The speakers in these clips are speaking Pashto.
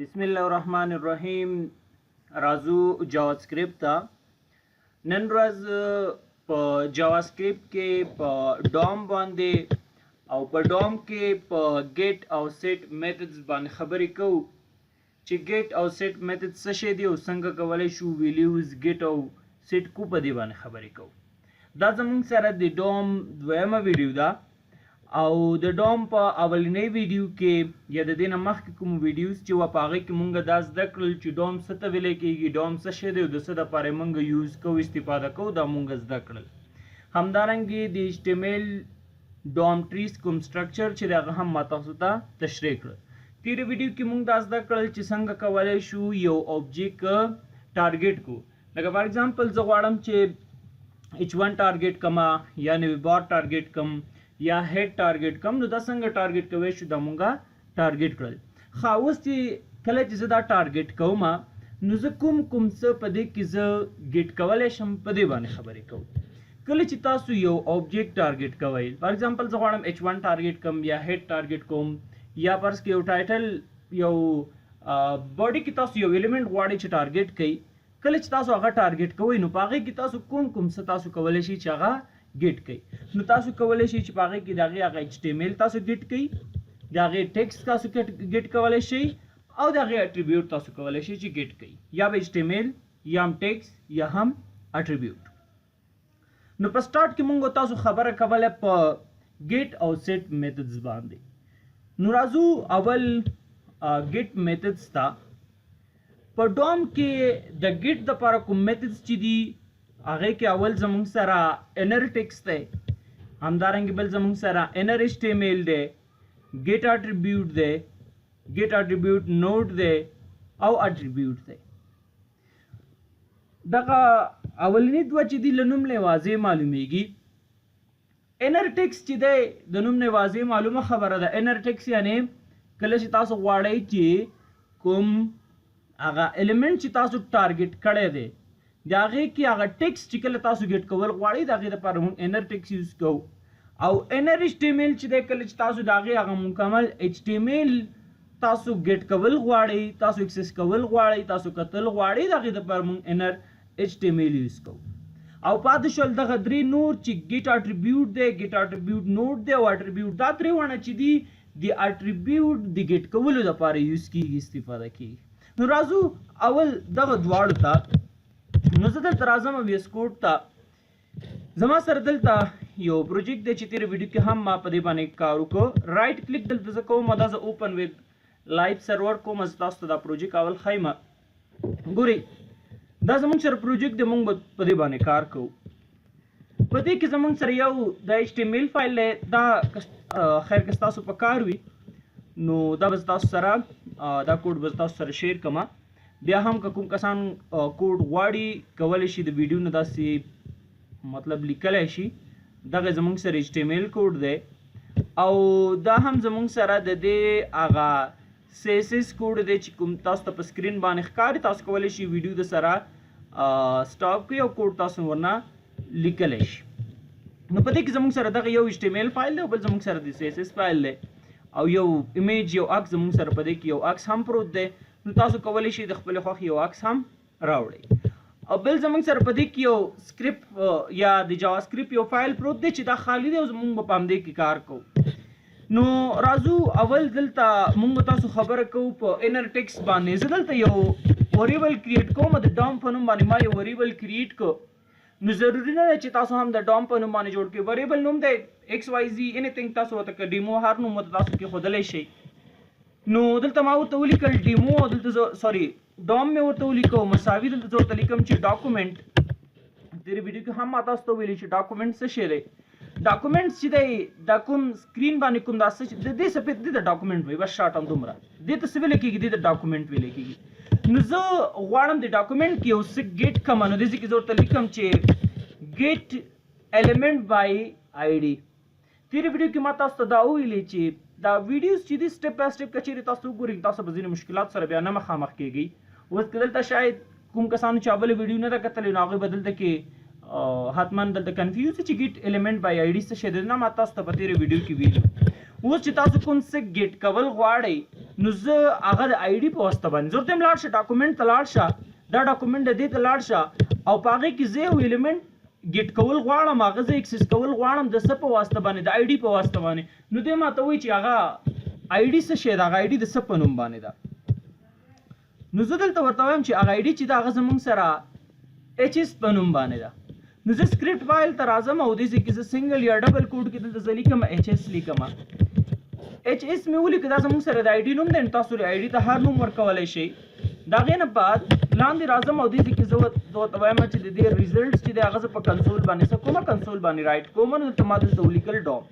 بسم الله الرحمن الرحیم. راځو جاواسکرپټ ته. نن ورځ په جاواسکرپټ کې په ډوم باندې او په ډوم کې په ګیټ او سیټ میتھډز باندې خبرې کوو چې ګیټ او سیټ میتھډ څه شی دی او څنګه کولی شو ویلیوز ګیټ او سیټ کو په دې باندې خبرې کوو. دا زموږ سره د ډوم دویمه ویډیو ده او د ډوم په اولنۍ ویډیو کې یا د دې نه مخکې کوم ویډیوز چې وه په هغې کې مونږ دا زده کړل چې ډوم څه ته ویلی کېږي، ډوم څه شی دی او د څه دپاره یې مونږ یوز کوو، استفاده کوو، دا مونږ زده کړل. همدارنګې د HTML ډوم ټریز کوم سټرکچر چې دی هغه هم ما تاسو ته تشریح کړل. تېرې ویډیو کې مونږ دا زده کړل چې څنګه کولی شو یو اوبجیکټ ټارګېټ کړو. لکه فار اګزامپل زه غواړم چې H1 ټارګېټ کما یا نوی بار ټارګېټ کم یا هیډ ټارګېټ کم، نو دا څنګه ټارګېټ کوی شو دا مونږه ټارګېټ کړل. ښه اوس چې کله چې زه دا ټارګېټ کوم نو زه کوم څه په دې کې زه ګیټ کولی شم په دې باندې خبرې کوو. کله چې تاسو یو اوبجیکټ ټارګېټ کوئ، فار اګزامپل زه غواړم H1 ټارګېټ کوم یا هیډ ټارګېټ کوم یا فرض کړئ یو ټایټل یو باډي کې تاسو یو ایلیمنټ غواړئ چې ټارګېټ کړئ. کله چې تاسو هغه ټارګېټ کوئ نو په هغې کې تاسو کوم څه تاسو کولی شئ چې هغه ګیټ کړئ. نو تاسو کولی شئ چې په هغې کې د هغې هغه HTML تاسو ګیټ کړئ، د هغې ټیکسټ تاسو ګیټ کولی شئ او د هغې اټریبیوټ تاسو کولی شئ چې ګیټ کړئ، یا به HTML یا هم ټیکسټ یا هم اټریبیوټ. نو په سټارټ کې مونږ تاسو خبره کوله په ګیټ او سیټ میتھډز باندې. نو راځو اول ګیټ میتھډز ته. په ډوم کې د ګیټ دپاره کوم میتھډز چې دي هغې کې اول زموږ سره انر ټیکسټ دی، همدارنګې بل زموږ سره انر HTML دی، ګیټ اټریبیوټ دی، ګیټ اټریبیوټ نوډ دی او اټریبیوټ دی. دغه اولني دوه چې دي له نوم نه واضح معلومیږي. انر ټیکسټ چې دی د نوم نه واضح معلومه خبره ده. انر ټیکسټ یعنی کله چې تاسو غواړئ چې کوم هغه ایلیمنټ چې تاسو ټارګېټ کړی دی د هغې کې هغه ټیکسټ چې کله تاسو ګیټ کول غواړئ د هغې دپاره موږ انر ټیکسټ یوز کوو. او انر HTML چې دی کله چې تاسو د هغې هغه مکمل HTML تاسو ګیټ کول غواړئ، تاسو اکسس کول غواړئ، تاسو کتل غواړئ، د هغې دپاره موږ انر HTML یوز کوو. او پاتې شول دغه درې نور چې ګیټ اټریبیوټ دی، ګیټ اټریبیوټ نوډ دی او اټریبیوټ. دا درې ونه چې دي د اټریبیوټ د ګیټ کولو دپاره یوز کېږي، استفاده کېږي. نو راځو اول دغه دواړو ته. نو زه دلته راځم VS کوډ ته. زما سره دلته یو پروجیکټ دی چې تېره ویډیو کې هم ما په دې باندې کار وکړو. رایټ کلیک دلته زه کوم او دا زه اوپن وید لایف سرور کوم. زه تاسو ته دا پروجیکټ اول ښیم. ګورئ دا زموږ سره پروجیکټ دی، موږ به په دې باندې کار کوو. په دې کې زموږ سره یو د HTML فایل دی. دا خیر که ستاسو په کار وي نو دا به تاسو سره دا کوډ به تاسو سره شیر کړم. بیا هم که کوم کسان کوډ غواړي کولی شي د ویډیو نه داسې مطلب لیکلی شي. دغه زموږ سره HTML کوډ دی او دا هم زموږ سره د دې هغه CSS کوډ دی چې کوم تاسو ته په سکرین باندې ښکاري. تاسو کولی شي ویډیو د سره سټاپ کړئ او کوډ تاسو ورنه لیکلی شي. نو په دې کې زموږ سره دغه یو HTML فایل دی او بل زموږ سره د CSS فایل دی او یو ایمیج یو عکس زموږ سره په دې کې یو عکس هم پروت دی. نو تاسو کولی شئ د خپلې خوښې یو عکس هم راوړئ. او بل زموږ سره په دې کې یو سکرپټ یا د جاواسکرپټ یو فایل پروت دی چې دا خالی دی او موږ به په همدې کې کار کوو. نو راځو اول دلته موږ تاسو خبره کوو په انر ټیکسټ باندې. زه دلته یو وریبل کریټ کوم، د ډوم په نوم باندې ما یو وریبل کریټ کو. نو ضروري نه ده چې تاسو هم د ډوم په نوم باندې جوړ کړئ. وریبل نوم دی XYZ انیثینګ، تاسو ورته که ډیمو هر نوم ورته تاسو کېښودلی شئ. نو دلته ما ورته ولیکل ډیمو او دلته سوري ډوم مې ورته ولیکو مساوي. دلته زه ورته لیکم چې ډاکومنټ. تېرې ویډیو کې هم ما تاسو ته ویلي چې ډاکومنټ څه شی دی. ډاکومنټ چې دی دا کوم سکرین باندې کوم دا څه د دې څه دې ته ډاکومنټ وایي. بس شارټ همدومره دې ته څه ویلی کېږي، دې ته ډاکومنټ ویلی کېږي. نو زه غواړم د ډاکومنټ کې یو څه ګیټ کړم. نو دې ځای کې زه ورته لیکم چې ګیټ ایلیمنټ بای ID. تېرې ویډیو کې ما تاسو ته دا وویلې چې دا ویډیوز چې دي سټپ بای سټپ که چېرې تاسو وګورئ تاسو به ځینې مشکلات سره بیا نه مخامخ کېږئ. اوس که دلته شاید کوم کسانو چې اوله ویډیو نه ده کتلې نو هغوی به دلته کې حتما دلته کنفیوز چې ګیټ ایلیمنټ بای ID څه شی دی. نه ما تاسو ته په تېره ویډیو کې ویلي. اوس چې تاسو کوم څه ګیټ کول غواړئ نو زه هغه د آی ډي په واسطه باندې ضرورت هم لاړ شه ډاکومنټ ته لاړ شه دا ډاکومنټ د دې ته لاړ شه او په هغې کې زه یو ایلیمنټ ګیټ کول غواړم هغه زه اکسس کول غواړم د څه په واسطه باندې د آی ډي په واسطه باندې نو دوی ماته وایي چې هغه آی ډي څه شی ده هغه آی ډي د څه په نوم باندې ده نو زه دلته ورته وایم چې هغه آی ډي چې ده هغه زموږ سره ایچ اس په نوم باندې ده نو زه سکرپټ فایل ته راځم او دې کې زه سنګل یا ډبل کوډ کې دلته زه لیکم ایچ اس لیکم ایچ اس مې ولیکه دا زموږ سره د آی ډي نوم دی تاسو د آی ډي ته هر نوم ورکولی شئ د هغې نه بعد لاندې راځم او دې کې زه ورته وایم چې د دې ریزلټس چې دی هغه زه په کنسول باندې څه کوم کنسول باندې رایټ کوم نو دلته ما دلته ولیکل ډوم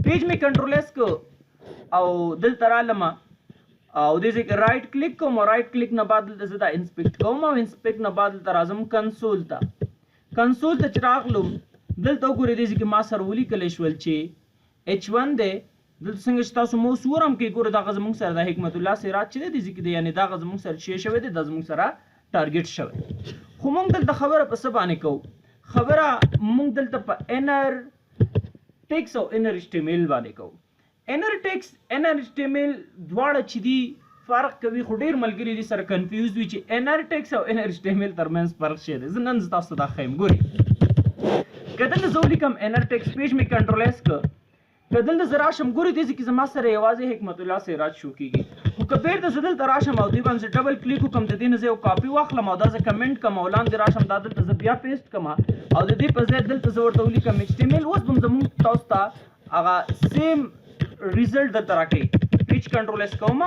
پیج مې کنټرول ایس کو او دلته رالم او دې کې رائټ کلیک کوم او رائټ کلیک نه بعد دلته زه دا انسپیکټ کوم او انسپیکټ نه بعد دلته راځم کنسول ته چې راغلم دلته وګورئ دې کې ما سره ولیکلی شول چې H1 دی دلته څنګه چې تاسو موس ورم کې ګوره دغه زموږ سره د حکمت الله سراج چې دی دې کې دی یعنې دغه زموږ سره چې شوی دی دا زموږ سره ټارګټ شوی خو موږ دلته خبره په څه باندې کوو خبره موږ دلته په انر ټیکس او انر HTML باندې کوو انر ټیکس انر HTML دواړه چې دي فرق کوي خو ډېر ملګري دي سره کنفیوز وي چې انر ټیکس او انر HTML ترمنځ فرق شی دی زه نن تاسو ته دا ښیم ګورئ که دلته زه ولیکم انر ټیکس پیج مې کنټرول ایس که دلته زه راشم ګورئ دې کې زما سره یوازې حکمت الله سراج شو کېږي خو که بیرته زه دلته راشم او دوی باندې ډبل کلیک وکړم د دې نه زه یو کاپي واخلم او دا زه کمنټ کړم او لاندې راشم دا دلته زه بیا پیسټ کړم او د دې په ځای دلته زه ورته ولیکم HTML اوس به زموږ تاسو ته هغه سیم ریزلټ درته راکوي پیج کنټرول ایس کوم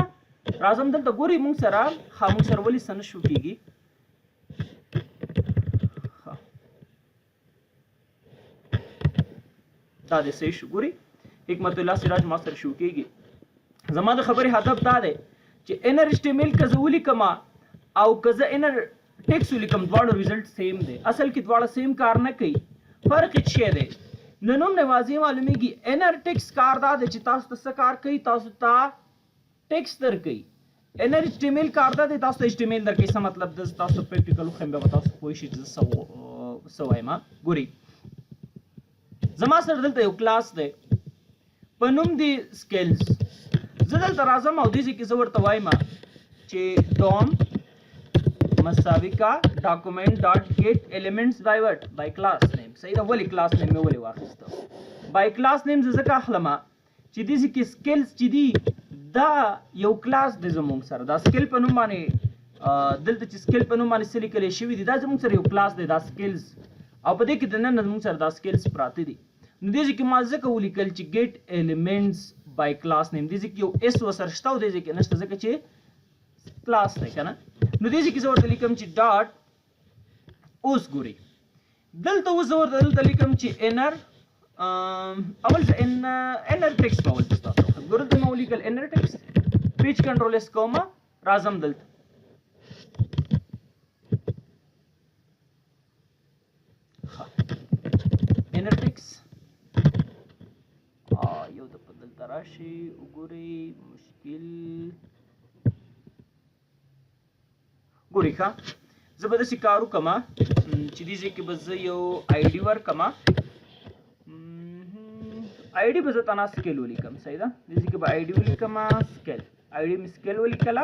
راځم دلته ګورئ موږ سره ولې څه نه شو کېږي دا دې صحیح شو ګورئ حکمت الله سراج ما سره شو کېږي زما د خبرې هدف دا دی چې انر HTML که زه ولیکم او که زه انر ټیکس ولیکم دواړو ریزلټ سیم دی اصل کې دواړه سیم کار نه کوي فرق هیڅ شی دی نو نوم نه واضح معلومیږي انر ټیکس کار دا دی چې تاسو ته څه کار کوي تاسو ته ټیکس درکوي انر HTML کار دا دی تاسو ته HTML درکوي څه مطلب د تاسو پریکټیکل وښیم بیا به تاسو پوه شئ چې زه څه وایم ګورئ زما سره دلته یو کلاس دی په نوم دی سکلز زه دلته راځم او دې کې زه ورته وایم چې ډوم مساوي کا ډاکومنټ ډاټ گیټ ایلیمنټس بای وټ بای کلاس نیم صحیح ده ولې کلاس نیم مې ولې واخیسته بای کلاس نیم زه ځکه اخلم چې دې کې سکلز چې دي دا یو کلاس دی زموږ سره دا سکل په نوم باندې دلته چې سکل په نوم باندې څه لیکلی شوي دي دا زموږ سره یو کلاس دی دا سکلز او په دې کې دننه زموږ سره دا سکلز پراته دي نو دې کې ما ځکه ولیکل چې ګیټ ایلیمنټس بای کلاس نیم دې کې یو اس وسره شته او دې کې نشته ځکه چې کلاس دی که نه نو دې کې زه ورته لیکم چې ډاټ اوس ګورئ دلته اوس زه ورته دلته لیکم چې انر اول زه انر ټیکس به اول تاسو ګورئ دلته ما ولیکل انر ټیکس پیج کنټرول ایس کوم راځم دلته انر ټیکس یو د په دلته راشي وګورئ مشکل ګورئ ښه زه به داسې کار وکړم چې دې ځای کې به زه یو آی ډي ورکړم آی ډي به زه تنا سکیل ولیکم صحیح ده دې ځای کې به آی ډي ولیکم سکیل آی ډي مې سکیل ولیکله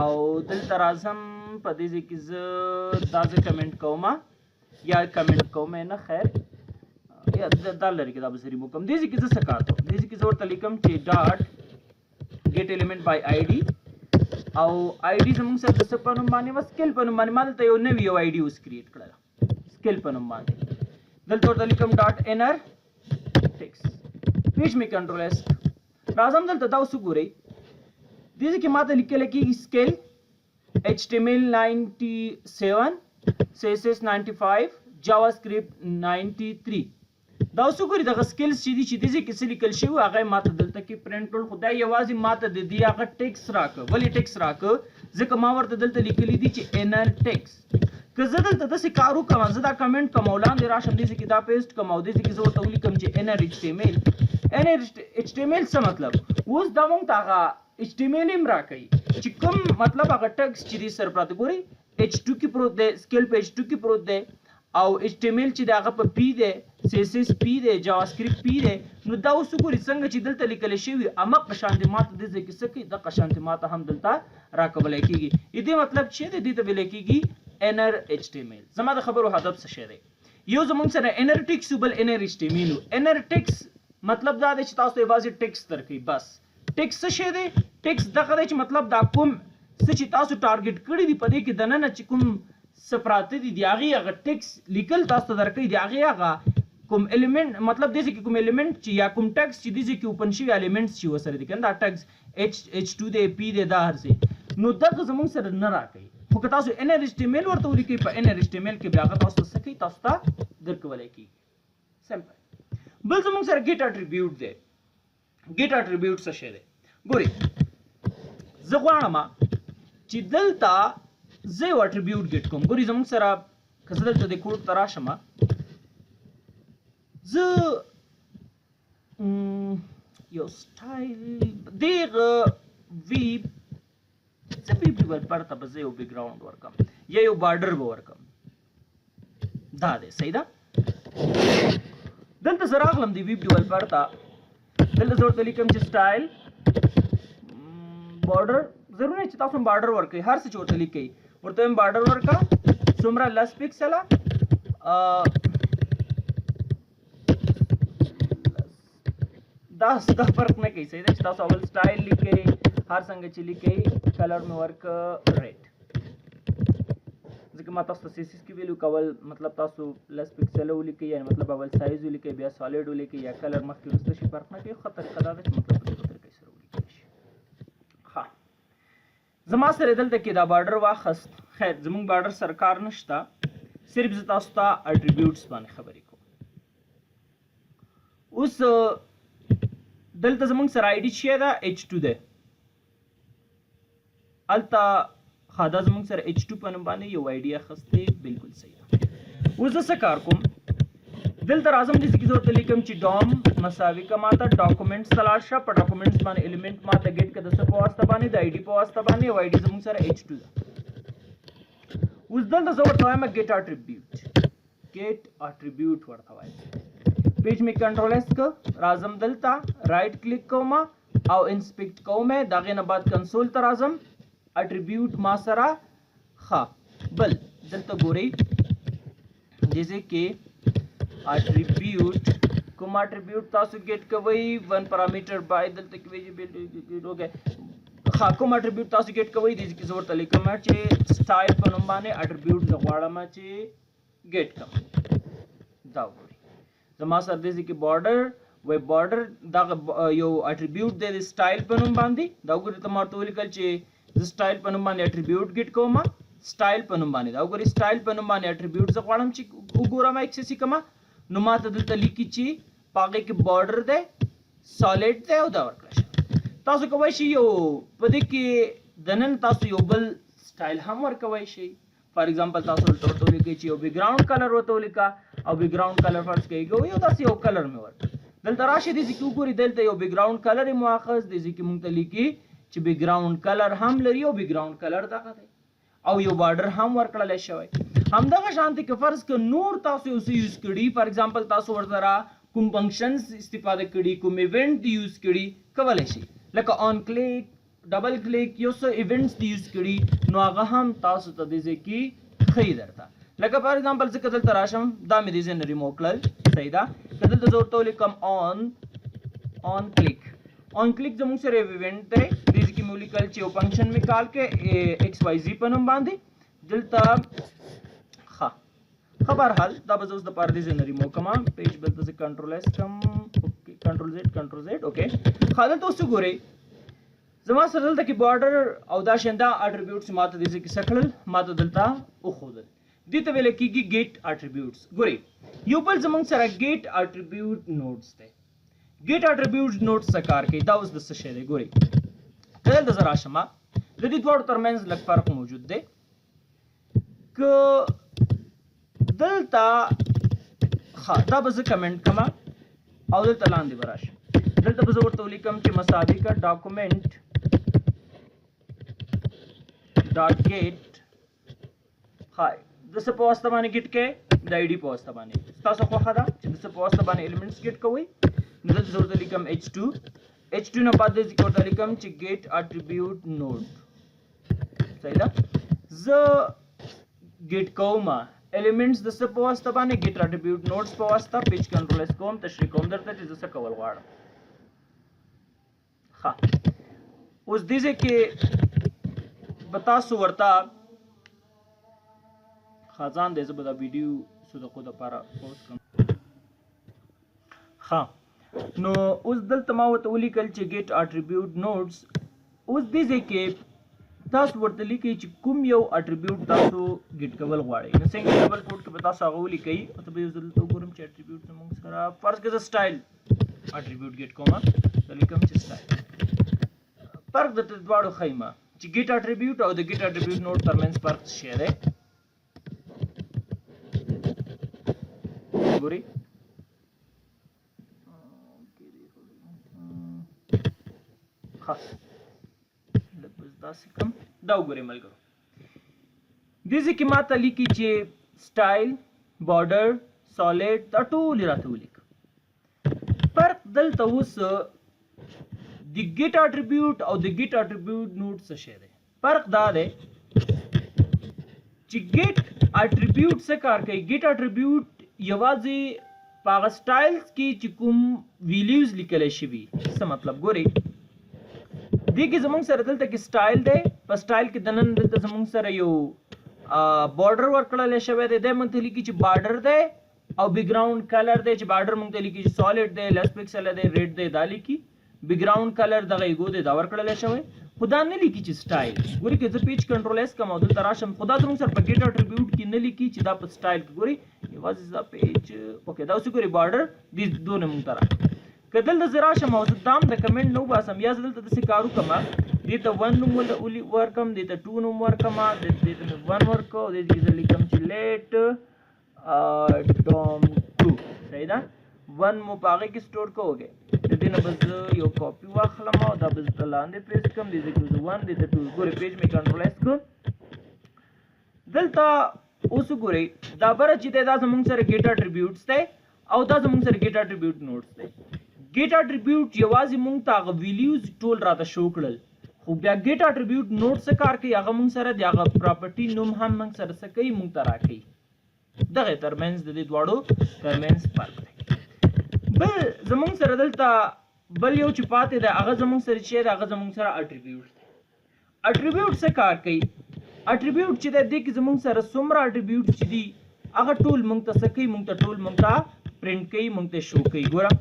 او دلته راځم په دې ځای کې زه دا زه کمنټ کوم یا کمنټ کوم نه خیر یا دا لري کې دا به زه ریموو کوم دې ځای کې زه څه کار کوم دې ځای کې زه ورته لیکم چې ډاټ ګیټ ایلیمنټ بای آی ډي او آی ډي زموږ سره د څه په نوم باندې سکیل په نوم باندې ما دلته یو نوي یو آی ډي اوس کریټ کړله سکیل په نوم باندې دلته ورته لیکم ډاټ انر ټیکس پیج مې کنټرول ایس راځم دلته دا اوس وګورئ دې ځای کې ما ته لیکلی کېږي سکیل HTML 97 CSS 95 JavaScript 93 دا اوس وګورئ دغه سکلز چې دي چې دې ځای کې څه لیکل شوي هغه یې ماته دلته کې پرنټ کړل خو دا یوازې ماته د دې هغه ټیکس راکړه ولې ټیکس راکړه ځکه ما ورته دلته لیکلي دي چې انر ټیکس که زه دلته داسې کار وکړم زه دا کمنټ کوم او لاندې راشم دې ځای کې دا پیسټ کوم او دې ځای کې زه ورته ولیکم چې انر HTML څه مطلب اوس دا موږ ته هغه HTML هم راکوي چې کوم مطلب هغه ټیکس چې دې سره پراته ګورئ H2 کې پروت دی سکیل په H2 کې پروت دی او HTML چې دغه په پی دی CSS پی دی جاواسکريپټ پی دی نو دا اوس ګوري څنګه چې دلته لیکل شوی اما قشانت ماته د ځکه څه کې د قشانت ماته هم دلته راکول کیږي دې مطلب چې د دې ته ویل کیږي انر HTML زما د خبرو هدف څه شی دی یو زمونږ سره انر ټیکس بل انر HTML انر ټیکس مطلب دا دی چې تاسو ته بازي ټیکس درکې بس ټیکس څه شی دی ټیکس دغه دی چې مطلب دا کوم څه چې تاسو ټارګټ کړی دی په دې کې دننه چې کوم سپراته دي هغه ټیکس لیکل تاسو ته درکې دی هغه کوم الیمنٹ مطلب دې کې کوم الیمنٹ چې یا کوم ټیکس چې دې کې اوپن شوی الیمنټس چې وسره دي کنه دا ټیکس H2 دی P دی دا هرڅه نو دغه زموږ سره نه راکې خو که تاسو انر HTML ورته ولیکئ په انر HTML کې بیا هغه تاسو څه کوي تاسو ته درکولای کی سمپل بل زموږ سره گیټ اټریبیوټ دی گیټ اټریبیوټ څه شی دی ګوري زه غواړم چې دلته زه یو اټریبیوټ ګیټ کوم ګوري زموږ سره که زه دلته د کوډ ته راشم زه یو سټایل دغه ویب زه ویب ډیولپر ته به زه یو بیک ګراوند ورکم یا یو بارډر به ورکم دا دی صحیح ده دلته زه راغلم د ویب ډیولپر ته دلته زه ورته لیکم چې سټایل بارډر ضرور نه چې تاسو بارډر ورکړئ هر څه چې ورته لیکئ ورته بارډر ورکړه څومره لس پکسله دا فرق نه کوي صحیح ده چې تاسو اول سټایل لیکئ هر څنګه چې لیکئ کلر مې ورک ریډ ځکه ما تاسو ته CSS کې ویلو کول مطلب تاسو لس پکسل ولیکئ یعنی مطلب اول سایز ولیکئ بیا سالډ ولیکئ یا کلر مخکې وروسته شي فرق نه کوي خو طریقه دا ده چې مطلب په دې طریقې سره ولیکل شي ها زما سره دلته کې دا بارډر واخست خیر زموږ بارډر سرکار نشته صرف زه تاسو ته اټریبیوټس باندې خبرې کوم اوس دلته زمونږ سره آی ډي چې ده H2 ده الته خادا زمونږ سره H2 په نوم باندې یو آی ډي اخیستې بالکل صحیح ده اوس زه څه کار کوم دلته راځم داسې کې زه ورته لیکم چې ډوم مساوي که ماته ډاکومنټس ته لاړ شه په ډاکومنټس باندې الیمنټ ماته ګیټ که د څه په واسطه باندې د آی ډي په واسطه باندې یو آی ډي زمونږ سره H2 ده اوس دلته زه ورته وایم ګیټ اټریبیوټ ورته وایم پیج می کنټرول اس ک راځم دلته رائټ کلیک کوم او انسپیکټ کوم دغه نه بعد کنسول ته راځم اټریبیوټ ما سره ښه بل دلته ګورئ جیسے کې اټریبیوټ کوم اټریبیوټ تاسو ګیټ کوئ ون پارامټر بای دلته کې ویجیبل اوکے ښه کوم اټریبیوټ تاسو ګیټ کوئ د دې کې زه ورته لیکم چې سټایل په نوم باندې اټریبیوټ زه غواړم چې ګیټ کوم دا زما سره دې کې بارډر وای بارډر دا یو اټریبیوټ دی د سټایل په نوم باندې دا وګورئ ته ماته ولیکل چې ز سټایل په نوم باندې اټریبیوټ ګیټ کوم سټایل په نوم باندې دا وګورئ سټایل په نوم باندې اټریبیوټ زه غواړم چې وګورم اکسس کما نو ماته دلته لیکي چې پاګه کې بارډر دی سالډ دی او دا ورکړه تاسو کوی شئ یو په دې کې دنن تاسو یو بل سټایل هم ورکوي شئ فار ایگزامپل تاسو ورته ولیکئ چې یو بیک ګراوند کلر ورته ولیکا او بیک ګراوند کلر فرض کړئ یو تاسو یو کلر مې ورک دلته راشي دې چې وګورئ دلته یو بیک ګراوند کلر مؤخذ دې چې مونږ ته لیکي چې بیک ګراوند کلر هم لري او بیک ګراوند کلر دغه دی او یو بارډر هم ورکړل شوی همدغه شانتي که فرض ک نور تاسو یو څه یوز کړي فار ایگزامپل تاسو ورته کوم فنکشنز استفاده کړي کوم ایونت یوز کړي کولای شي لکه آن کلیک ډبل کلیک یو څه ایونټس یوز کړي نو هغه هم تاسو ته دې کې خی درته لکه فار ایگزامپل څه کدل تراشم دا مې دې نه ریموو کړل صحیح ده کدل ته ضرورت ولیکم آن کلیک زموږ سره ایونت دی دې کې مې ولیکل چې یو فنکشن مې کال کې XYZ په نوم باندې دلته ښه بهرحال دا به زه اوس د پاره دې نه ریموو کما پیج بل ته کنټرول اس کم اوکې کنټرول زد اوکې ښه دلته اوس ګورئ زما سره دلته کې بارډر او دا شنده اټریبیوټس ماته دې کې سکړل ماته دلته وښودل دې ته ویل کېږي ګیټ اټریبیوټس ګورئ یو بل زموږ سره ګیټ اټریبیوټ نوډس دی ګیټ اټریبیوټ نوډس څه کار کوي دا اوس د څه شی دی ګورئ دلته زه راشم د دې دواړو ترمنځ لږ فرق موجود دی که دلته ښه دا به زه کمنټ کما او دلته لاندې به راشم دلته به زه ورته ولیکم چې مساوي کا ډاکومنټ ډاټ گیټ های د څه په واسطه باندې ګیټ کې د آی ډي په واسطه باندې تاسو خوښه ده چې د څه په واسطه باندې ایلیمنټس ګیټ کوئ نو دلته زه ورته لیکم h2 نه بعد دې ذکر ورته لیکم چې ګیټ اټریبیوټ نوډ صحیح ده زه ګیټ کوم ایلیمنټس د څه په واسطه باندې ګیټ اټریبیوټ نوډز په واسطه پیج کنټرول اس کوم تشریح کوم درته چې زه څه کول غواړم ښه اوس دې کې به تاسو ورته خزان دې زه به دا ویډیو صدقو دپاره پوسټ کړم ښه نو اوس دلته ما ورته ولیکل چې ګیټ اټریبیوټ نوډز اوس دې کې تاسو ورته لیکئ چې کوم یو اټریبیوټ تاسو ګیټ کول غواړئ نو څنګه ډبل کوډ کې به تاسو هغه ولیکئ او ته به یو ځل دلته وګورم چې اټریبیوټ زموږ سره فرض کړه زه سټایل اټریبیوټ ګیټ کوم دا لیکم چې سټایل فرق د دواړو ښیم چې ګیټ اټریبیوټ او د ګیټ اټریبیوټ نوډ ترمنځ فرق څه دی ګورئ ښه داسې کوم دا وګورئ ملګرو دې کې ماته لیکي چې سټایل بارډر سالډ دا ټول راته ولیکه فرق دلته اوس د ګیټ اټریبیوټ او د ګیټ اټریبیوټ نوډ څه شی دی فرق دا دی چې ګیټ اټریبیوټ څه کار کوي ګیټ اټریبیوټ یوازې په هغه سټایلز کې چې کوم ویلیوز لیکلی شوي څه مطلب ګورئ دې کې زموږ سره دلته کې سټایل دی په سټایل کې دننه دلته زموږ سره یو بارډر ورکړلی شوی دی دی موږ ته لیکي چې بارډر دی او بیک ګراوند کلر دی چې بارډر موږ ته لیکي چې سالډ دی لس پکسله دی ریډ دی دا لیکي بیک ګراوند کلر دغه ایګو دی دا ورکړلی شوی خو دا نه لیکي چې سټایل ګورئ که زه پیج کنټرول ایس کوم او دلته راشم خو دا زموږ سره په ګیټ اټریبیوټ کې نه لیکي چې دا په سټایل کې ګورئ یوازې دا پیج اوکې دا اوس ګورئ بارډر دې دونه موږ ته راکړي که دلته زه راشم او زه دام د کمنټ نه وباسم یا زه دلته داسې کار وکړم دې ته 1 نوم ورکړم دې ته 2 نوم ورکړم دې ته مې 1 ورکړو دې کې زه لیکم چې لیټ ډوم 2 صحیح ده 1 مو په هغې کې سټور کوږې د دې نه به زه یو کاپي واخلم او دا به زه لاندې پیسټ کړم دې کې زه 1 دې ته 2 ګورئ پیج مې کنټرول ایس کړ دلته اوس ګورئ دا بره چې دی دا زموږ سره ګیټ اټریبیوټس دی او دا زموږ سره ګیټ اټریبیوټ نوډز دی ګیټ اټریبیوټ یوازې موږ ته هغه ویلیوز ټول راته شو کړل خو بیا ګیټ اټریبیوټ نوډ څه کار کوي هغه موږ سره د هغه پراپرټي نوم هم موږ سره څه کوي موږ ته راکوي دغه ترمنځ د دې دواړو ترمنځ فرق دی بل زموږ سره دلته بل یو چې پاتې دی هغه زموږ سره چې دی هغه زموږ سره اټریبیوټ دی اټریبیوټ څه کار کوي اټریبیوټ چې دی دې کې زموږ سره څومره اټریبیوټ چې دي هغه ټول موږ ته څه کوي موږ ته ټول موږ ته پرنټ کوي موږ ته شو کوي ګوره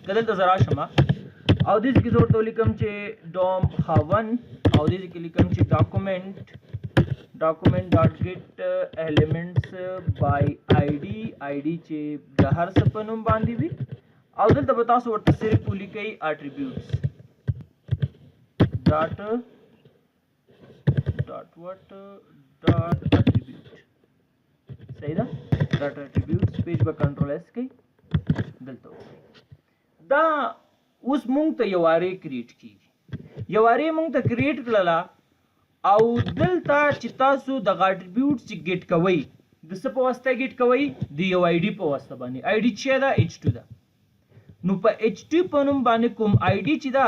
که دلته زه راشم او دې کې زه ورته ولیکم چې ډوم ښ1 او دې کې لیکم چې document dot get elements by id چې د هر څه په نوم باندې وي او دلته به تاسو ورته صرف ولیکئ attributes dot attribute صحیح ده dot attributes پیج به کنټرول اس کوي دلته دا اوس مونږ ته یو اری کریټ کیږي یو اری مونږ ته کریټ کړله او دلته چې تاسو د اټریبیوټ چې ګیټ کوئ د څه په واسطه ګیټ کوئ د یو آی ډي په واسطه باندې آی ډي چې ده h2 ده نو په h2 په نوم باندې کوم آی ډي چې ده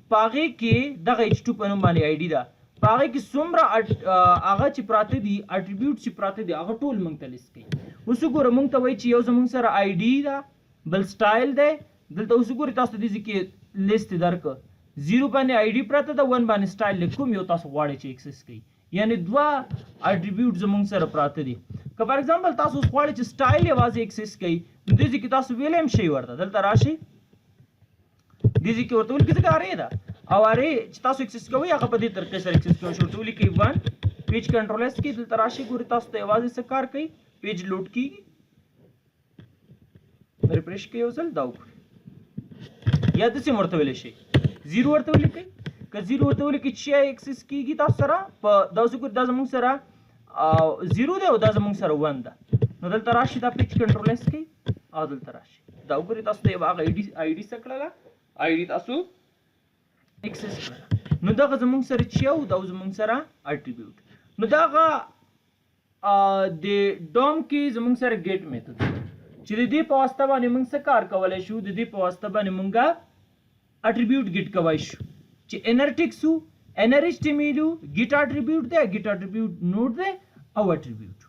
په هغې کې دغه h2 په نوم باندې آی ډي ده په هغې کې څومره هغه چې پراته دي اټریبیوټ چې پراته دي هغه ټول مونږ ته لیست کوي اوس وګوره مونږ ته وایي چې یو زمونږ سره آی ډي ده بل سټایل دی دلته اوس وګورئ تاسو دې کې لیست درکړه 0 باندې آی ډي پراته ده 1 باندې سټایل لیکم یو تاسو غواړئ چې اکسس کړئ یعنی دوه اټریبیوټ زمونږ سره پراته دي که فار ایگزامپل تاسو اوس غواړئ چې سټایل یوازې اکسس کړئ نو دې کې تاسو ویلی هم شئ ورته دلته راشئ دې کې ورته ولیکئ ځکه ارې ده او ارې چې تاسو اکسس کوئ هغه په دې طریقې سره اکسس کوئ ورته ولیکئ 1 پیج کنټرول اس کې دلته راشئ ګورئ تاسو ته یوازې څه کار کوي پیج لوډ کیږي ریفریش کوئ یو ځل دا وکړئ یا داسې ورته ویلی شئ 0 ورته ولیکئ که 0 ورته ولیکئ چې شی اکسس کیږي تاسو سره په دا اوس وګورئ دا زموږ سره 0 دی او دا زموږ سره 1 ده نو دلته راشئ دا پیج کنټرول اس کوئ او دلته راشئ دا وګورئ تاسو ته یو هغه آی ډي څه کړله آی ډي تاسو اکسس کړله نو دغه زموږ سره چې او دا زموږ سره اټریبیوټ نو دغه د ډوم کې زمونږ سره ګیټ میتود چې د دې په واسطه باندې موږ څه کار کولی شو، د دې په واسطه باندې موږ اټریبیوټ ګیټ کولی شو چې انر ټیکس وو، انر HTML وو، ګیټ اټریبیوټ دی، ګیټ اټریبیوټ نوډ دی او اټریبیوټ.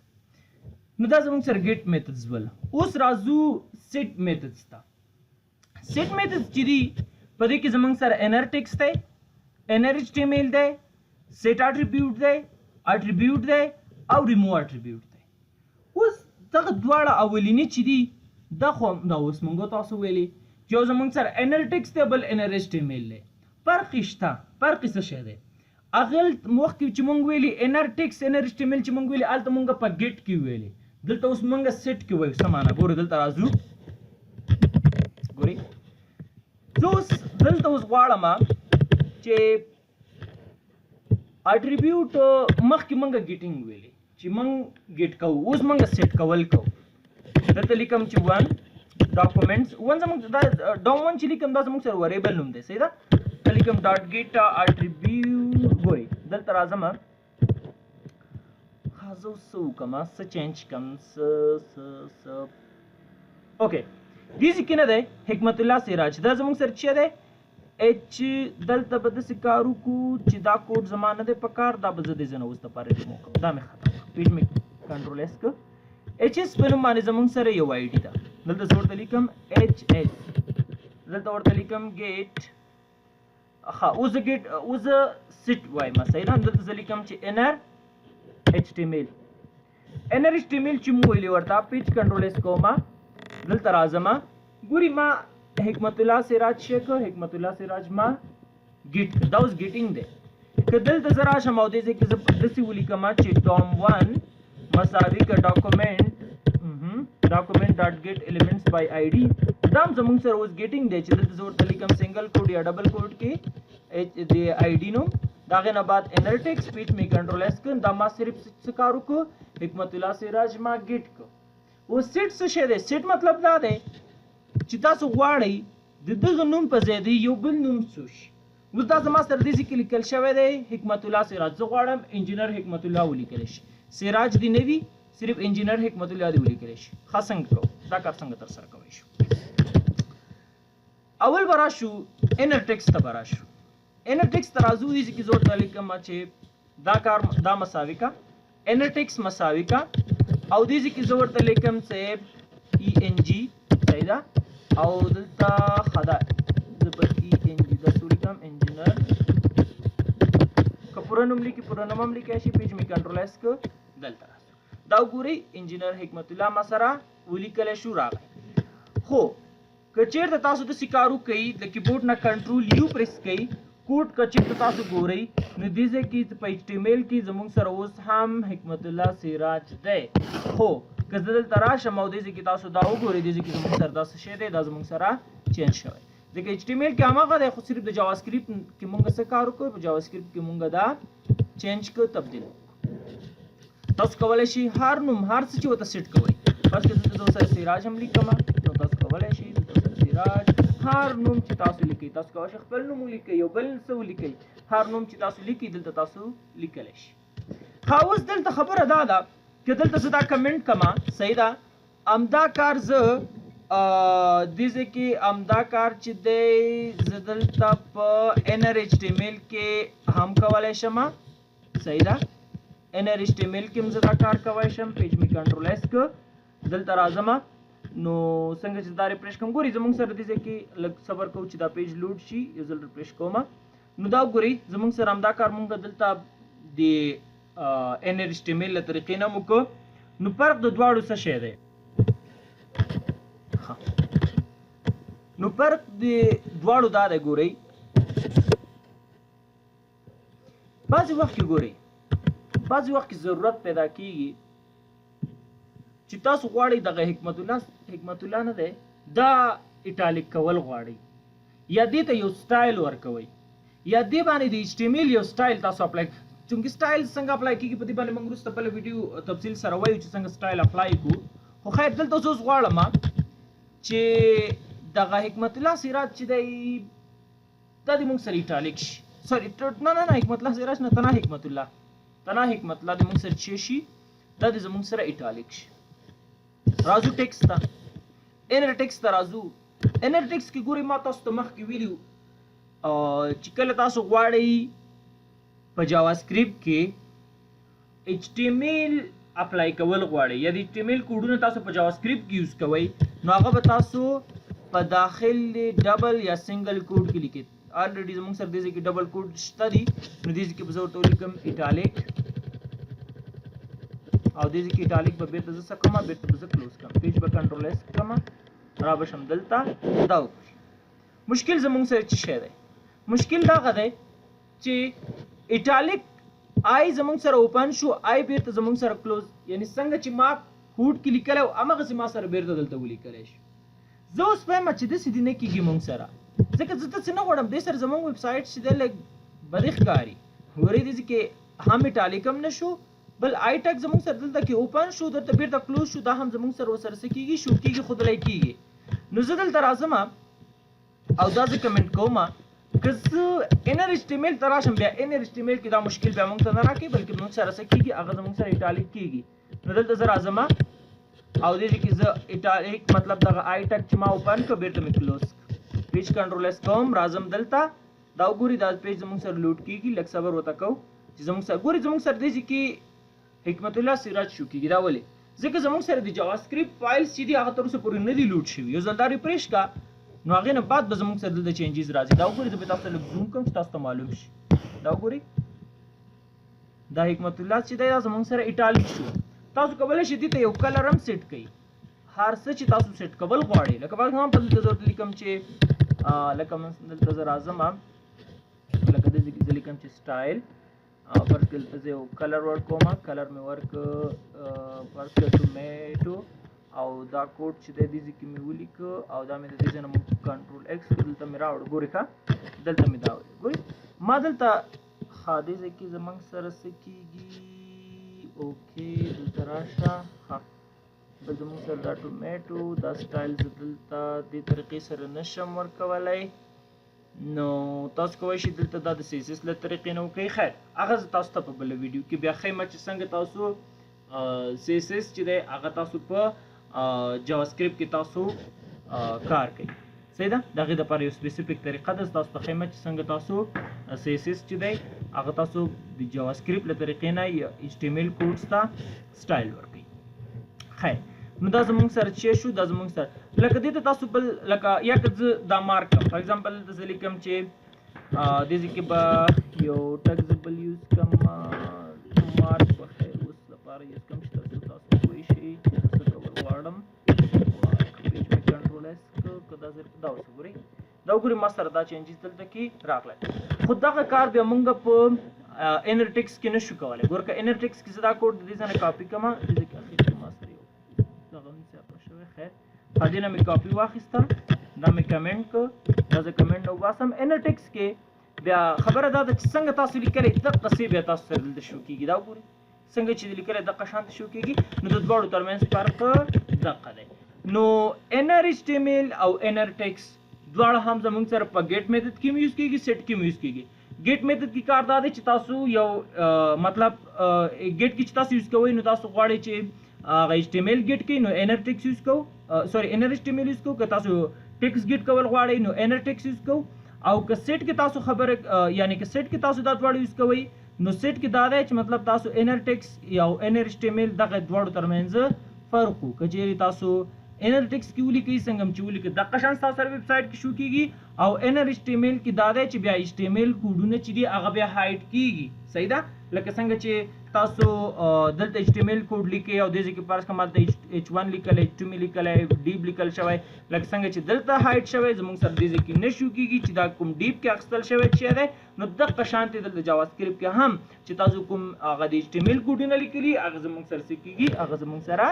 نو دا زمونږ سره ګیټ میتودز ول. اوس راځو سیټ میتودز ته. سیټ میتودز چې دي په دې کې زمونږ سره انر ټیکس دی، انر HTML دی، سیټ اټریبیوټ دی، اټریبیوټ دی او ریموو اټریبیوټ دی. اوس دغه دواړه اولینی چې دي دا خو دا اوس موږ تاسو ویلي چې یو زموږ سره انر ټیکس دی بل انر HTML دی. فرق شته. فرق څه شی دی؟ اغل مخکې چې موږ ویلي انر ټیکس انر HTML چې موږ ویلي هلته موږ په ګیټ کې ویلي، دلته اوس موږ سیټ کې وایو. څه معنا؟ ګورئ دلته راځو، ګورئ زه اوس دلته اوس غواړم چې اټریبیوټ مخکې موږ ګیټینګ ویلي چې موږ ګیټ کوو، اوس موږ سیټ کول کوو. دلته لیکم چې 1 ډاکومنټس 1 زموږ دا ډوم 1 چې لیکم دا زموږ سره وریبل نوم دی، صحیح ده؟ لیکم ډاټ ګیټ اټریبیوټ. ګورئ دلته راځم زه اوس څه وکړم، څه چینج کړم، اوکې دې ځای کې نه دی حکمت الله سراج، دا زموږ سره څه دی اچ. دلته به داسې کار وکړو چې دا کوډ زما نه دی پکار، دا به زه دې ځای نه اوس دپاره ریموو کړم. دا مې ختم کړ، پیج مې کنټرول ایس کړ. HS په نوم باندې زموږ سره یو آی ډي ده. دلته زه ورته لیکم HS، دلته ورته لیکم ګیټ. ښه اوس زه ګیټ اوس زه سیټ وایم، صحیح ده؟ دلته زه لیکم چې انر HTML. انر HTML چې مو ویلي ورته پیج کنټرول ایس کوم، دلته راځم. ګوري ما حکمت الله سراج شکر، حکمت الله سراج ما ګیټ، دا اوس ګیټینګ دی. که دلته زه راشم او دې ځای کې زه داسې ولیکم چې ډوم 1 مساوي که ډاکومنټ ډاټ ګیټ ایلیمنټس بای آی ډي، دا هم زموږ سره اوس ګیټینګ دی چې دلته زه ورته لیکم سنګل کوډ یا ډبل کوډ کې د آی ډي نوم، د هغې نه بعد انر ټیکس، پیج مې کنټرول ایس کړ. دا ما صرف څه کار وکړو، حکمت الله سراج ما ګیټ کړ. اوس سیټ څه شی دی؟ سیټ مطلب دا دی چې تاسو غواړئ د دغه نوم په ځای د یو بل نوم څه شي. اوس دا زما سره دې ځای کې لیکل شوی دی حکمت الله سراج، زه غواړم انجینر حکمت الله ولیکلی شي، سراج دې نه وي، صرف انجینر حکمت الله دې ولیکلی شي. ښه څنګه کوو؟ دا کار څنګه ترسره کولی شو؟ اول به راشو انر ټیکس ته به راشو. انر ټیکس ته راځو، دې ځای کې زه ورته لیکم چې دا کار دا مساوي کا انر ټیکس مساوي کا، او دې ځای کې زه ورته لیکم صاحب ENG، صحیح ده؟ او دلته خدا زه په ENG داسې ولیکم انجینر، که پوره نوم لیکي پوره نوم هم لیکلی شي. پیج مې کنټرول ایس کړ، دلته راسو. دا وګورئ انجینر حکمت الله ما سره ولیکلی شو راغی. خو که چېرته تاسو داسې کار وکئ د کیبورډ نه کنټرول یو پریس کئ، کوډ که چېرته تاسو ګورئ نو دې ځای کې په HTML کې زموږ سره اوس هم حکمت الله سراج دی. خو که زه دلته راشم او دې ځای کې تاسو دا وګورئ، دې ځای کې زموږ سره دا څه شی دی، دا زموږ سره چینج شوی. ځکه HTML کې هماغه دی، خو صرف د جاوا سکرپټ کې مونږ څه کار وکړو، په جاوا سکرپټ کې مونږ دا چینج کړو، تبدیل کړو. تاسو کولی شئ هر نوم هر څه چې ورته سیټ کوئ. فرض کړئ زه سره سراج هم لیکم، نو تاسو کولی شئ سراج هر نوم چې تاسو لیکئ، تاسو کولی شئ خپل نوم ولیکئ، یو بل څه ولیکئ، هر نوم چې تاسو لیکئ دلته تاسو لیکلی شئ. ښه اوس دلته خبره دا ده که دلته زه دا کمنټ کما، صحیح ده؟ همدا کار زه دې ځای کې همدا کار چې دی زه دلته په انر HTML کې هم کولی شم، صحیح ده؟ انر HTML کې هم زه دا کار کولی شم. پیج مې کنټرول ایس کړ، دلته راځم. نو څنګه چې دا ریفریش کوم، ګورئ زموږ سره دې ځای کې لږ صبر کوو چې دا پیج لوډ شي. یو ځل ریفریش کوم، نو دا ګورئ زموږ سره همدا کار مونږ دلته د انر HTML له طریقې نه وکړو. نو فرق د دواړو څه شی دی؟ نو فرق د دواړو دا دی، ګورئ بعضې وخت کې ګورئ بعضې وخت کې ضرورت پیدا کېږي چې تاسو غواړئ دغه حکمت الله نه دی دا ایټالیک کول غواړئ، یا دې ته یو سټایل ورکوئ، یا دې باندې د HTML یو سټایل تاسو اپلای. چونکې سټایل څنګه اپلای کېږي په دې باندې موږ وروسته بله ویډیو تفصیل سره وایو چې څنګه سټایل اپلای کړو. خو خیر دلته اوس غواړم چې دغه حکمت الله سراج چې دی دا د موږ سره ایټالیک شي، سوري نه حکمت الله سراج نه، تنا حکمت الله د موږ سره چې شي دا د زمونږ سره ایټالیک شي. راځو ټیکس ته. انر ټیکس ته راځو. انر ټیکس کې ګورئ ما تاسو ته مخکې ویلي چې کله تاسو غواړئ په جاوا سکرپټ کې HTML اپلای کول غواړئ یا د HTML کوډونه تاسو په جاوا سکرپټ کې یوز کوئ نو هغه به تاسو په داخل ډبل یا سنگل کوډ کې لیکئ. الریډي زموږ سره دې کې ډبل کوډ شته دي نو دې کې به زه ورته ولیکم ایټالیک او دې کې ایټالیک به بیرته زه څه کوم بیرته به زه کلوز کوم پیج به کنټرول اس کوم را به شم دلته دا مشکل زموږ سره څه شی دی مشکل دا غده چې ایټالیک آی زموږ سره اوپن شو آی بیرته زموږ سره کلوز یعنی څنګه چې ما کوډ کې لیکل او هغه ما سره بیرته دلته ولیکل شي. زه اوس وایم چې د سیدی نه کیږي مونږ سره ځکه زه څه نه غواړم د سر زموږ ویب سایټ چې د لګ بدیخ کاری ورې دي چې هم ایټالیک هم نشو بل آی ټیک زموږ سره دلته کې اوپن شو درته بیرته کلوز شو دا هم زموږ سره وسره کیږي شو کیږي خود لای کیږي. نو زه دلته راځم او دا ځکه کمنټ کوم که زه انر HTML ته راشم بیا انر HTML کې دا مشکل بیا موږ ته نه راکړي بلکې موږ سره څه کیږي هغه زموږ سره ایټالیک کیږي. نو دلته زه راځم او دې کې زه ایټالیک مطلب دغه آی ټیک چې ما اوپن کړ بیرته مې کلوز پیج کنټرول اس کوم راځم دلته دا وګورئ دا پیج زموږ سره لوډ کیږي لږ صبر وته کو چې زموږ سره ګورئ زموږ سره دې کې حکمت الله سراج شو کیږي دا ولې ځکه زموږ سره د جاوا سکرپټ فایل چې دي هغه تر اوسه پورې نه دی لوډ شوی یو ځل دا ریفریش کا نو هغه نه بعد به زموږ سره د چینجز راځي دا وګورئ زه به تاسو ته زوم کوم چې تاسو ته معلوم شي دا وګورئ دا حکمت الله چې دا زموږ سره ایټالیک شو. تاسو کولای شئ دې ته یو کلر هم سیټ کړئ هر څه چې تاسو سیټ کول غواړئ لکه په هم په ضرورت لیکم چې لکه دلته زه راځم لکه دې لیکم چې سټایل پر دلته زه یو کلر ورکوم کلر مې ورک فرض کړو ټومیټو او دا کوډ چې د دې کې مې ولیک او دا مې د دې نه کنټرول ایکس دلته مې راوړ ګورئ ښه دلته مې دا ګورئ ما دلته خاصه کې زمنګ سره سکیږي اوکې دلته راشه ها بل زموږ سره دا ټومیټو دا سټایل دلته دې طریقې سره نشم ورکولای نو تاسو کوئ شئ دلته دا د CSS له طریقې نه وکړئ. خیر هغه تاسو ته په بل ویډیو کې بیا ښیم چې څنګه تاسو CSS چې دی هغه تاسو په جاوا سکرپټ کې تاسو کار کوي صحیح ده دغه لپاره یو سپیسیفیک طریقه ده تاسو ته ښیم چې څنګه تاسو CSS چې دی هغه تاسو د جاوا سکرپټ له طریقې نه HTML کوډز ته سټایل ورکړئ. خیر نو دا زموږ سره چې شو دا زموږ سره لکه دې ته تاسو بل لکه یا که زه دا مارک کړم فار ایگزامپل زه لیکم چې دې کې به یو ټګ زه بل یوز کوم مارک په خیر اوس لپاره یوز کوم چې تاسو کوی شي چې زه څه کول غواړم پیج مې کنټرول اس که دا زه دا وګورئ دا وګورئ ما سره دا چینجز دلته کې راغلی خو دغه کار بیا موږ په انر ټیکس کې نشو کولی ګوره که انر ټیکس کې زه دا کوډ د دې ځای نه کاپي کوم دې کې اخر کې ما سره یو دغه مې څه شوی خیر هغې نه مې کاپي واخیسته دا مې کمنټ کړ دا زه کمنټ نه وباسم انر ټیکس کې بیا خبره دا ده چې څنګه تاسو لیکلی دقه څه بیا تاسو سره دلته شو کېږي دا وګورئ څنګه چې لیکلی دقه شانته شو کېږي نو د دواړو ترمنځ فرق دقه دی. نو انر HTML او انر ټیکس دواړه هم زموږ سره په ګیټ میتھډ کې یوز کېږي سیټ کې یوز کېږي. ګیټ میتھډ کې کار دا دی چې تاسو یو مطلب ګیټ کې چې تاسو یوز کوئ نو تاسو غواړئ چې HTML ګیټ کې نو انر ټیکس یوز کوو سوري انر HTML یوز کوو که تاسو ټیکس ګیټ کول غواړئ نو انر ټیکس یوز کوو او که سیټ کې تاسو خبره یعنی که سیټ کې تاسو دا دواړه یوز کوئ نو سیټ کې دا دی چې مطلب تاسو انر ټیکس یا انر HTML دغه دواړو ترمنځ فرق وو که چیرې تاسو انر ټیکس کې ولیکئ څنګه چې ولیکئ دغه شان ستاسو سره ویب سایټ کې شو کېږي او انر HTML کې دا دی چې بیا HTML کوډونه چې دي هغه بیا هایډ کېږي صحیح ده لکه څنګه چې تاسو دلته HTML کوډ لیکئ او دې کې فرض کړه دلته H1 لیکل H2 لیکل ډیپ لیکل شوی لکه څنګه چې دلته هایډ شوی زموږ سره دې کې نه شو کېږي چې دا کوم ډیپ کې اخیستل شوی چې دی نو دغه شانتې دلته جاوا سکرپټ کې هم چې تاسو کوم هغه د HTML کوډونه لیکلي هغه زموږ سره څه کېږي هغه زموږ سره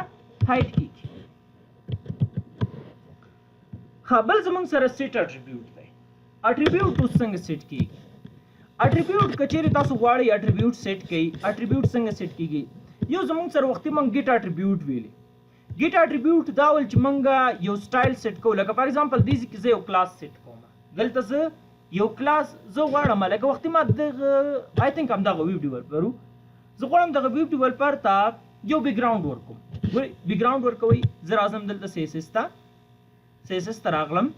هایډ کېږي. بل زموږ سره سیټ اټریبیوټ دی اټریبیوټ اوس څنګه سیټ کېږي اټریبیوټ که چیرې تاسو غواړئ اټریبیوټ سیټ کړئ اټریبیوټ څنګه سیټ کېږي یو زموږ سره وختي موږ ګیټ اټریبیوټ ویلې ګیټ اټریبیوټ دا ول چې موږ یو سټایل سیټ کوو لکه فار ایگزامپل دې کې زه یو کلاس سیټ کوم دلته زه یو کلاس زه غواړم لکه وختي ما دغه آی تھنک هم دغه ویب ډیولپر زه غواړم دغه ویب ډیولپر ته یو بیک ګراوند ورکوم ګورئ بیک ګراوند ورکوئ زه راځم دلته سیسس ته سیسس ته راغلم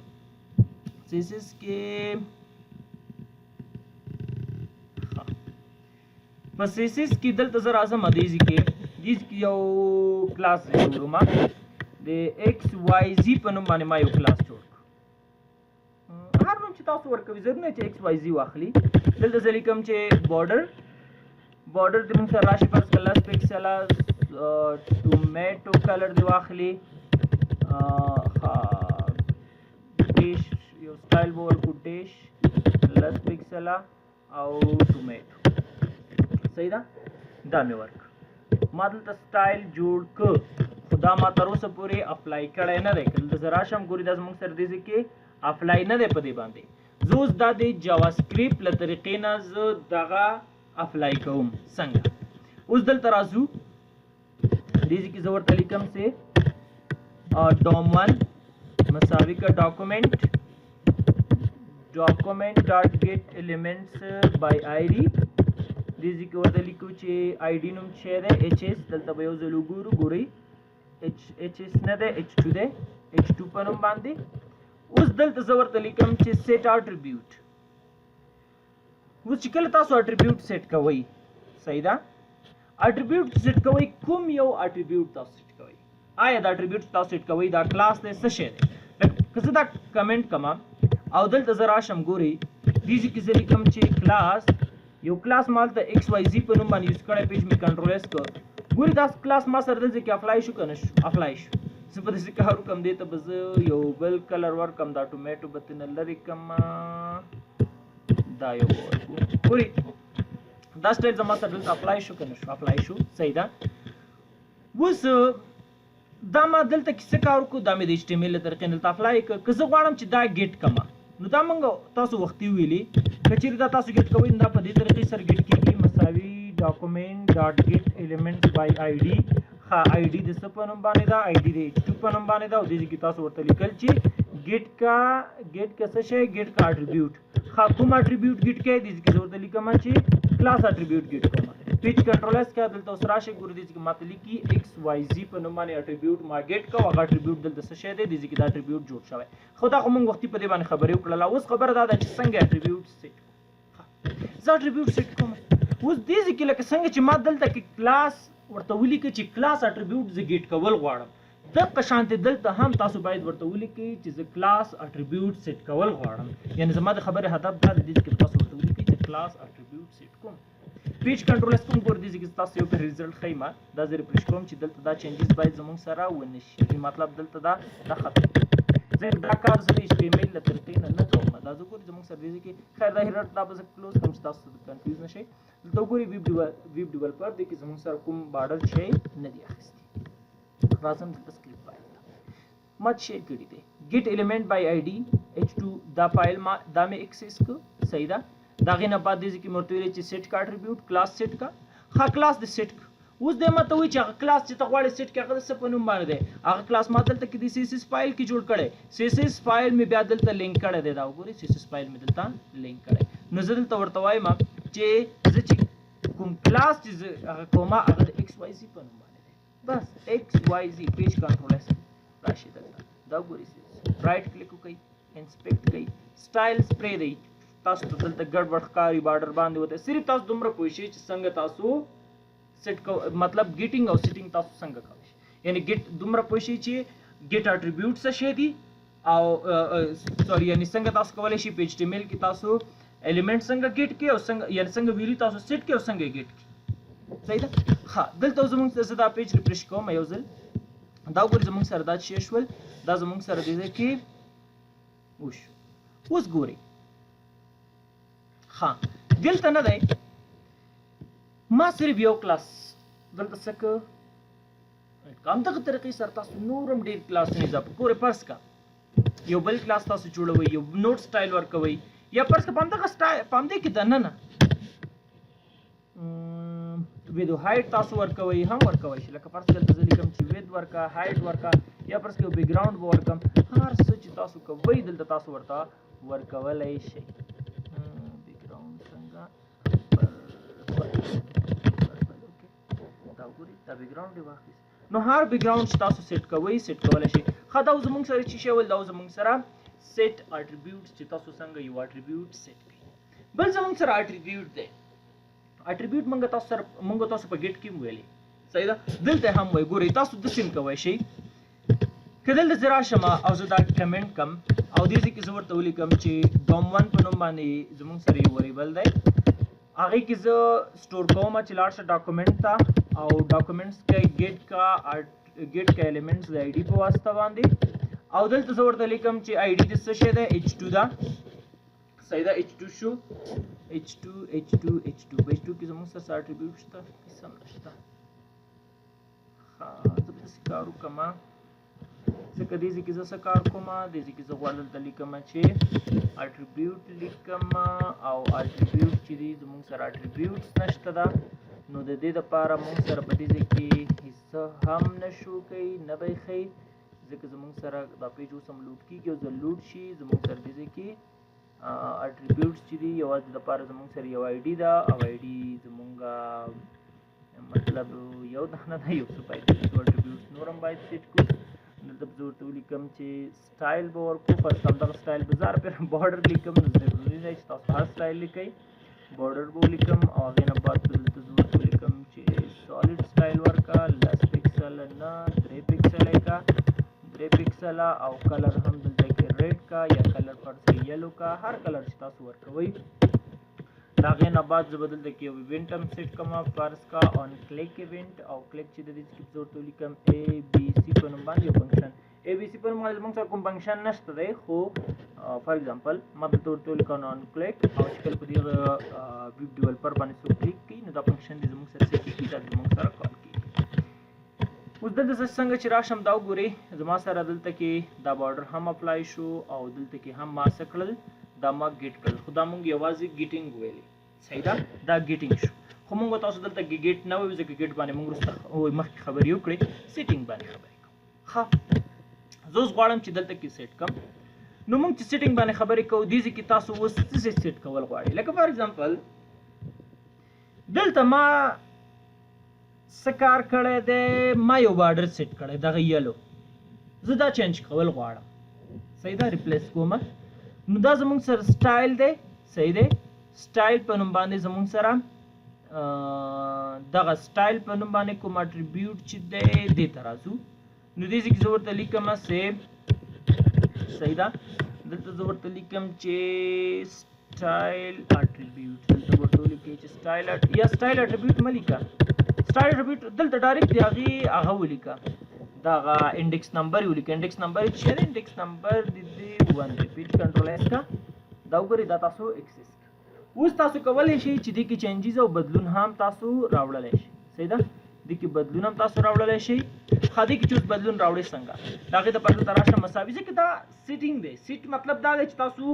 سیسس کې په سیسس کې دلته زه راځم دیزي کې یو کلاس جوړوم د ایکس واي زی په نوم باندې ما یو کلاس جوړ هر نوم چې تاسو ورکوئ ضروري نه چې ایکس واي زی واخلي دلته زه لیکم چې بارډر د موږ سره راشي فرض کړه 10 پکسله ټومیټو کلر دی واخلي ډیش یو سټایل به ورکو ډیش 10 پکسله او ټومیټو صحیح ده دا مې ورک ما دلته سټایل جوړ که خو دا ما تر اوسه پورې اپلای کړی نه دی که دلته زه راشم ګورې دا زموږ سره دې ځای کې اپلای نه دی په دې باندې زه اوس دا د جاوا سکرپټ له طریقې نه زه دغه اپلای کوم څنګه اوس دلته راځو دې ځای کې زه ورته لیکم چې DOM1 مساوي که ډاکومنټ ډاٹ گیټ ایلیمنټس بای آی ډي دې ځای کې ورته لیکو چې آی ډي نوم څه دی ایچ ایس دلته به یو ځل وګورو ګورئ ایچ ایس نه دی ایچ 2 دی ایچ 2 په نوم باندې اوس دلته زه ورته لیکم چې سیټ اټریبیوټ اوس چې کله تاسو اټریبیوټ سیټ کوئ صحیح ده اټریبیوټ سیټ کوئ کوم یو اټریبیوټ تاسو سیټ کوئ آیا دا اټریبیوټ تاسو سیټ کوئ دا کلاس دی څه شی دی که زه دا کمنټ کوم او دلته زه راشم ګورئ دې ځای کې زه لیکم چې کلاس یو کلاس ما دلته ایکس واي زی په نوم باندې یوز کړی پیج مې کنټرول ایس کړ ګورئ دا کلاس ما سره دلته کې اپلای شو که نه شو اپلای شو زه په داسې کار وکړم دې ته به زه یو بل کلر ورکړم دا ټومیټو به ترېنه لرې کړم دا یو ګورئ دا سټایل زما سره دلته اپلای شو که نه شو اپلای شو صحیح ده اوس دا ما دلته کې څه کار وکړو دا مې د ایچ ټي ایم ایل له طریقې نه دلته اپلای کړه که زه غواړم چې دا ګیټ کړمه نو دا موږ تاسو وختي ویلي که چېرې دا تاسو ګیټ کوئ نو دا په دې طریقې سره ګیټ کېږي مساوي ډاکومنټ ډاټ ګیټ ایلیمنټس بای آی ډي ها آی ډي د څه په نوم باندې ده آی ډي د ایچ 2 په نوم باندې ده او دې کې تاسو ورته لیکل چې ګیټ کا څه شی ګیټ کا اټریبیوټ ها کوم اټریبیوټ ګیټ کې دې کې ورته لیکم چې کلاس اټریبیوټ ګیټ کوم پیج کنټرول اس کا دلته اوس راشي ګورئ دې کې ماته لیکي ایکس واي زی په نوم باندې اټریبیوټ ما ګیټ کو هغه اټریبیوټ دلته څه شی دی دې کې دا اټریبیوټ جوړ شوی خو دا موږ وختي په دې باندې خبرې وکړله اوس خبره دا ده چې څنګه اټریبیوټ سیټ زه اټریبیوټ سیټ کوم اوس دې ځای کې لکه څنګه چې ما دلته کې کلاس ورته ولیکه چې کلاس اټریبیوټ زه ګیټ کول غواړم دغه شانتې دلته هم تاسو باید ورته ولیکئ چې زه کلاس اټریبیوټ سیټ کول غواړم یعنې زما د خبرې هدف دا دی چې تاسو ورته ولیکئ چې کلاس اټریبیوټ سیټ کوم پیج کنټرول اس کوم ګور دي چې تاسو یو ریزلټ خیمه دا زه ریفریش کوم چې دلته دا چینجز باید زموږ سره ونشي مطلب دلته دا ختم زه دا کار زه ایچ ټي ایم ایل له طریقې نه کوم دا زه ګورئ زموږ سره دی کې خیر دا هیرټ دا به زه کلوز کوم چې تاسو کنفیوز نشئ دلته ګورئ ویب ډیولپر دی کې زموږ سره کوم بارډر شی نه دی اخیستی راځم دلته سکرپټ فایل مت شیر کړی دی ګیټ ایلیمنٹ بای آی ډي ایچ 2 دا فایل ما دا مې ایکسس کو صحیح ده دا غینه بعد دې کې مرته ویل چې سیټ کا اټریبیوټ کلاس سیټ کا ها کلاس د سیټ اوس دې ماته وی چې هغه کلاس چې ته غواړې سیټ کې هغه څه په نوم باندې دی هغه کلاس ما دلته کې د سی اس اس فایل کې جوړ کړی سی اس اس فایل مې بیا دلته لینک کړی دی دا وګورئ سی اس اس فایل مې دلته لینک کړی نو زه دلته ورته وایم چې زه چې کوم کلاس چې هغه کومه هغه د ایکس واي زی په نوم باندې دی بس ایکس واي زی پیج کنټرول اس راشي دلته دا وګورئ رائټ کلیک وکړئ انسپیکټ کړئ سټایل سپری دی تاسو ته دلته ګډوډ ښکاري بارډر باندې وته صرف تاسو دومره پوه شئ چې څنګه تاسو سیټ کو مطلب ګیټینګ او سیټینګ تاسو څنګه کوئ یعنی ګیټ دومره پوه شئ چې ګیټ اټریبیوټ څه شی دي او سوري یعنی څنګه تاسو کولی شئ په ایچ ټي ایم ایل کې تاسو ایلیمنټ څنګه ګیټ کړئ او څنګه یعنی څنګه ویلي تاسو سیټ کړئ او څنګه ګیټ کړئ صحیح ده ها دلته زموږ زه دا پیج ریفریش کوم یو ځل دا وګورئ زموږ سره دا شی شول دا زموږ سره دی کې وش اوس ګورئ ها دلته نه دی ما صرف یو کلاس دلته څه که همدغه طریقې سره تاسو نور هم ډېر کلاسونه اضافه ګورئ فرض کا یو بل کلاس تاسو جوړوئ یو نوټ سټایل ورکوئ یا فرض کا په همدغه سټایل په همدې کې دننه ویدو هایټ تاسو ورکوئ هم ورکوئ شي لکه فرض دلته زه لیکم چې وید ورکه هایټ ورکه یا فرض کې بیک ګراوند به ورکم هر څه چې تاسو کوئ دلته تاسو ورته ورکولی شئ بیک ګراوند څنګه دا وګورئ دا بیک ګراوند دی واخیست. نو هر بیک ګراوند چې تاسو سیټ کوئ سیټ کولی شئ. ښه دا زموږ سره چې شی ول دا زموږ سره سیټ اټریبیوټس چې تاسو څنګه یو اټریبیوټ سیټ کړئ. بل زموږ سره اټریبیوټ دی. اټریبیوټ موږ تاسو په ګیټ کې ویلې صحیح ده. دلته هم وایي ګورئ تاسو د سیم کوی شئ که دلته زه راشم او زه دا کمنټ کم او دې ځای کې زه ورته ولیکم چې ډوم1 په نوم باندې زموږ سره یو ویریبل دی هغې کې زه سټور کوم چې لاړ شه ډاکومنټ ته او ډاکومنټس کې ګیټ کا ایلیمنټس د آی ډي په واسطه باندې او دلته زه ورته لیکم چې آی ډي د څه شی دی H2 ده صحیح ده H2 شو H2 کې زموږ سره څه اټریبیوټ شته هېڅ هم نشته. زه به داسې کار وکړم ځکه دې ځای کې زه څه کار کوم دې ځای کې زه غواړم دلته لیکم چې اټریبیوټ لیکم او اټریبیوټ چې دی زموږ سره اټریبیوټس نشته ده نو د دې دپاره موږ سره په دې ځای کې هېڅ هم نشو کوي نه به یې ښیي ځکه زموږ سره دا پیج اوس هم لوډ کېږي او زه لوډ شي زموږ سره دې ځای کې اټریبیوټس چې دي یوازې دپاره زموږ سره یو آی ډي ده او آی ډي زموږ مطلب یو دانه ده یو څه باید اټریبیوټس نور هم باید سیټ کړو. دلته به زه ورته ولیکم چې سټایل به ورکړو فرض کړم دغه سټایل به زه هر پېره بارډر لیکم نو ضروري دی چې تاسو هر سټایل لیکئ بارډر به ولیکم او هغې نه بعد به دلته زه ورته ولیکم چې سالډ سټایل ورکړه لس پکسله نه 3 پکسله یې کا 3 پکسله او کلر هم دلته کې ریډ کا یا کلر فرض کړئ یلو کا هر کلر چې تاسو ورکوئ د هغې نه بعد زه به دلته کې یو ایونټ هم سیټ کوم فرض کا آن کلیک ایونټ او کلیک چې د دې کې زه ورته ولیکم ABC په نوم باندې یو فنکشن ABC په نوم باندې زموږ سره کوم فنکشن نشته دی خو فار ایگزامپل ما دلته ورته ولیکم آن کلیک او چې کله په دې ویب ډیولپر باندې څوک کلیک کوي نو دا فنکشن دی زموږ سره سیټ کېږي دا زموږ سره کال کېږي. اوس دلته زه څنګه چې راشم دا وګورئ زما سره دلته کې دا بارډر هم اپلای شو او دلته کې هم ما څه کړل دا ما ګیټ کړل خو دا مونږ یوازې ګیټینګ ویلې صحیح ده دا ګیټینګ شو خو مونږ تاسو دلته کې ګیټ نه وایو ځکه ګیټ باندې مونږ وروسته مخکې خبرې وکړې سیټینګ باندې خبرې کوو. ښه زه اوس غواړم چې دلته کې سیټ کړم نو مونږ چې سیټینګ باندې خبرې کوو دې ځای کې تاسو اوس څه سیټ کول غواړئ لکه فار ایگزامپل دلته ما څه کار کړی دی ما یو بارډر سیټ کړی دغه یلو زه دا چینج کول غواړم صحیح ده ریپلیس کوم نو دا زموږ سره سټایل دی صحیح دی سټایل په نوم باندې زموږ سره دغه سټایل په نوم باندې کوم اټریبیوټ چې دی دې ته راځو نو دې ځای کې زه ورته لیکم سیو صحیح ده دلته زه ورته لیکم چې سټایل اټریبیوټ دلته ورته ولیکئ چې سټایل یا سټایل اټریبیوټ مه لیکه سټایل اټریبیوټ دلته ډایرکټ د هغه ولیکه دغه انډیکس نمبر یې ولیکه انډیکس نمبر یې چې دی انډیکس نمبر د دې 1 دی پیج کنټرول ایس کا دا وګورئ دا تاسو اکسس اوس تاسو کولی شئ چې دې کې چینجز او بدلون هم تاسو راوړلی شئ صحیح ده دې کې بدلون هم تاسو راوړلی شئ ښه دې کې چې اوس بدلون راوړئ څنګه د هغې دپاره دلته راشم مساوي ځکه دا سیټینګ دی سیټ مطلب دا دی چې تاسو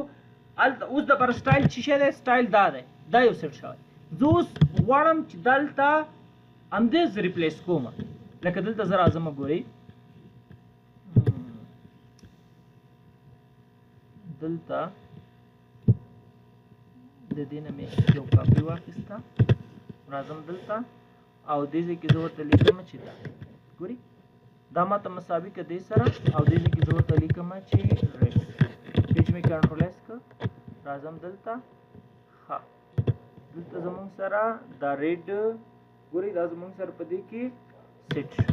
اوس دپاره سټایل چې شی دی سټایل دا دی دا یو سیټ شوی زه اوس غواړم چې دلته همدې زه ریپلیس کوم لکه دلته زه راځم ګورئ دلته د دې نه مې یو کاپي واخیسته راځم دلته او دې ځای کې زه ورته لیکم چې دا ګورئ دا ماته مساوي که دې سره او دې ځای کې زه ورته لیکم چې ریډ پیج مې کنټرول ایس کړ راځم دلته ښه دلته زموږ سره دا ریډ ګورئ دا زموږ سره په دې کې سیټ شو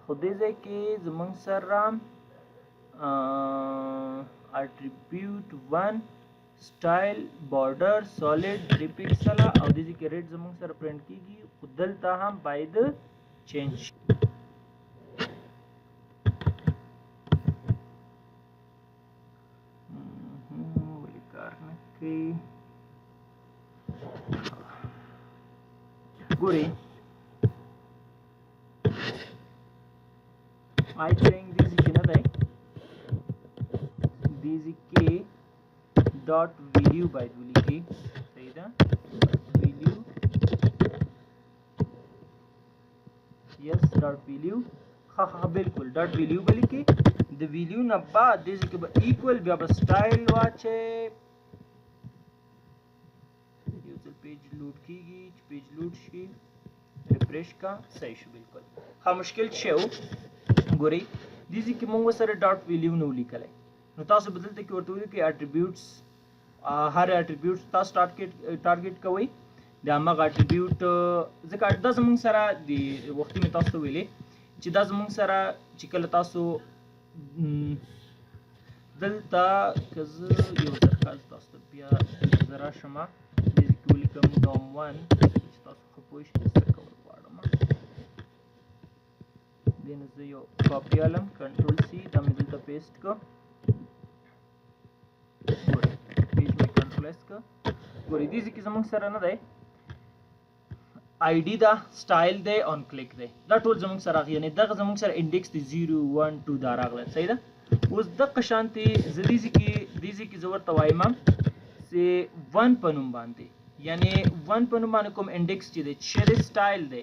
خو دې ځای کې زموږ سره اټریبیوټ 1 سټایل بارډر سالډ 3 پکسله او دې ځای کې ریډ زموږ سره پرنټ کېږي خو دلته هم باید چینج ولې کار نه کوي ګورئ I think this is another this is k dot value by the सही था value yes dot value हाँ बिल्कुल dot value बोली कि the value ना बाद this के equal भी अब style वाचे user page load की पेज लोड शी ریفریش کا صحیح شو بالکل ها مشکل شی و ګورئ دې ځای کې موږ سره ډاټ ویلیو نو لیکلی نو تاسو بدلته کې ورته ولیکئ اټریبیوټس هر اټریبیوټ تاسو ټارګیټ کوئ د هماغه اټریبیوټ ځکه دا زموږ سره د وختي مې تاسو ته ویلې چې دا زموږ سره چې کله تاسو دلته که زه یو درخواست تاسو ته بیا زه راشم دې کې ولیکم DOM1 چې تاسو ښه پوه شئ څه کول غواړم دې نه زه یو کاپي الم کنټرول سی دا مې دلته پیسټ کړ ګورئ پیج مې کنټرول اس کړ ګورئ دې ځای کې زموږ سره نه دی ID دا سټایل دی اون کلیک دی دا ټول زموږ سره راغلی یعنې دغه زموږ سره انډیکس دی 0 1 2 دا راغلی صحیح ده اوس دغه شانتې زه دې ځای کې زه ورته وایم چې 1 په نوم باندې یعنې 1 په نوم باندې کوم انډیکس چې دی چې دی سټایل دی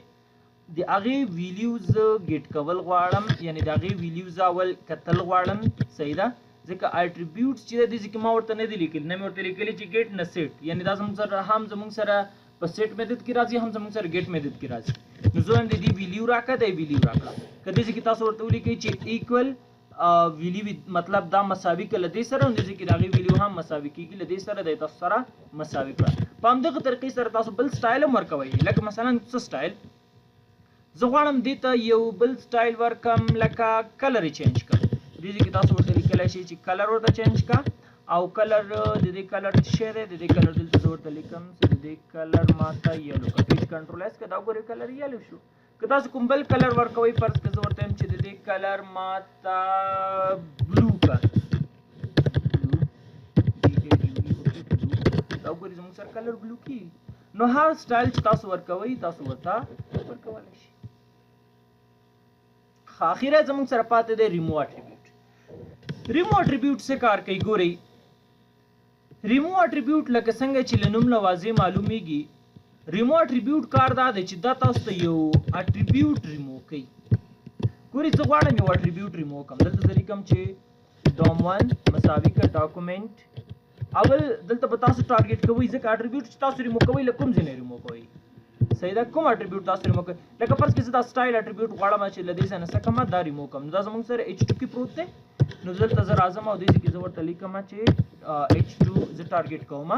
د هغې ویلیوز ګیټ کول غواړم یعنې د هغې ویلیوز اول کتل غواړم صحیح ده ځکه اټریبیوټس چې دی دې ځای کې ما ورته نه دي لیکلي نه مې ورته لیکلي چې ګیټ نه سیټ یعنې دا زموږ سره په سیټ میتھډ کې راځي هم زموږ سره ګیټ میتھډ کې راځي نو زه هم د دې ویلیو راکړه د ویلیو راکړه که دې ځای کې تاسو ورته ولیکئ چې ایکول ویلیو مطلب دا مساوي که له دې سره نو دې ځای کې د هغې ویلیو هم مساوي کېږي له دې سره د تاسو سره مساوي کړه په همدغه طریقې سره تاسو بل سټایل هم ورکوئ لکه مثلا څه سټایل زه غواړم دې ته یو بل سټایل ورکم لکه کلر یې چینج کړم دې ځای کې تاسو ورته لیکلی شئ چې کلر ورته چینج کړه او کلر د دې کلر څه شی دی د دې کلر دلته زه ورته لیکم چې د دې کلر ماته یلو که پیج کنټرول اس که دا ګورئ کلر یلو شو که تاسو کوم بل کلر ورکوئ فرض که زه ورته یم چې د دې کلر ماته بلو که دا ګورئ زموږ سره کلر بلو کېږي نو هر سټایل چې تاسو ورکوئ تاسو ورته ورکولی شئ اخیره زموږ سره پاتې دی ریمو اټریبیوټ ریمو اټریبیوټ څه کار کوي ګورئ ریمو اټریبیوټ لکه څنګه چې له نوم نه واضح معلومیږي ریمو اټریبیوټ کار دا دی چې دا تاسو ته یو اټریبیوټ ریمو کوي ګورئ زه غواړم یو اټریبیوټ ریمو کړم دلته زه لیکم چې DOM1 مساوي که ډاکومنټ اول دلته به تاسو ټارګیټ کوئ ځکه اټریبیوټ چې تاسو ریمو کوئ له کوم ځای نه ریمو کوئ صحیح ده کوم اټریبیوټ تاسو ریمو کوئ لکه فرض کې زه دا سټایل اټریبیوټ غواړم چې له دې ځای نه څه کړم دا ریمو کړم دا زموږ سره H2 کې پروت دی نو دلته زه راځم او دې ځای کې زه ورته لیکم چې H2 زه ټارګیټ کوم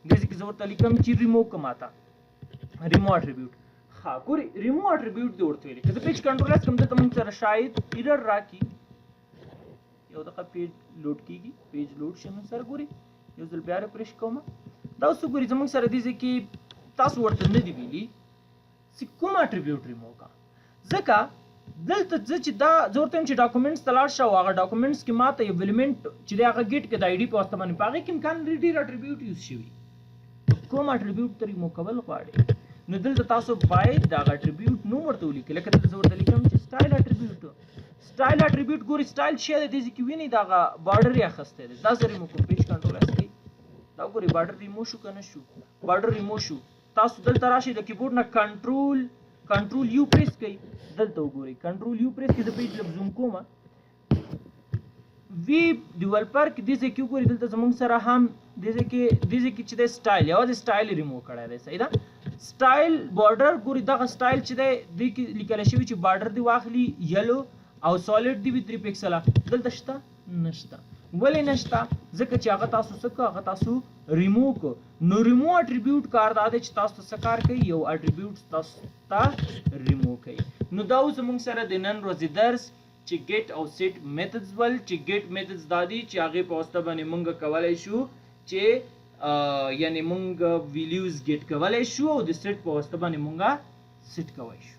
دې ځای کې زه ورته لیکم چې ریمو کوم ماته ریمو اټریبیوټ ها ګورئ ریمو اټریبیوټ دې ورته ویلي که زه پیج کنټرول اس کوم دلته موږ سره شاید ایرر راکړي یو دقیقه پیج لوډ کېږي پیج لوډ شي موږ سره ګورئ یو ځل بیا ریفریش کوم دا اوس ګورئ زموږ سره دې ځای کې تاسو ورته نه دي ویلي چې کوم اټریبیوټ ریمو کا ځکه دلته چې دا زه ورته یم چې ډاکومنټس ته لاړ شه او هغه ډاکومنټس کې ما ته یو ایلیمنټ چې دی هغه ګیټ کې د ID په واسطه باندې په هغې کې امکان لري ډېر اټریبیوټ یوز شوي کوم اټریبیوټ ته ریمو کول غواړئ نو دلته تاسو باید د هغه اټریبیوټ نوم ورته ولیکئ لکه دلته زه ورته لیکم چې سټایل اټریبیوټ ګورئ سټایل شی دی دې ځای کې وینئ د هغه بارډر یې اخیستی دی دا زه ریمو کوم پیج کنټرول اس کوئ دا ګورئ بارډر ریمو شو که نه شو بارډر ریمو شو تاسو دلته راشئ د کیبورډ نه کنټرول یو پریس کړئ دلته وګورئ کنټرول یو پریس کړئ زه پیج لږ زوم کوم وی ډیولپر کې دې ځای کې وګورئ دلته زموږ سره هم دې ځای کې چې دی سټایل یوازې سټایل یې ریمو کړی دی صحیح ده سټایل بارډر ګورئ دغه سټایل چې دی دې کې لیکلی شوي چې بارډر دې واخلي یلو او سالډ دې وي 3 پکسله دلته شته نشته ولې نشته ځکه چې هغه تاسو څه کړه هغه تاسو ریمو کړو نو ریمو اټریبیوټ کار دا دی چې تاسو ته څه کار کوي یو اټریبیوټ تاسو ته ریمو کوي نو دا اوس زموږ سره د نن ورځې درس چې ګیټ او سیټ میتھډز ول چې ګیټ میتھډز دا دي چې هغې په واسطه باندې موږ کولی شو چې یعنې موږ ویلیوز ګیټ کولی شو او د سیټ په واسطه باندې موږ سیټ کولی شو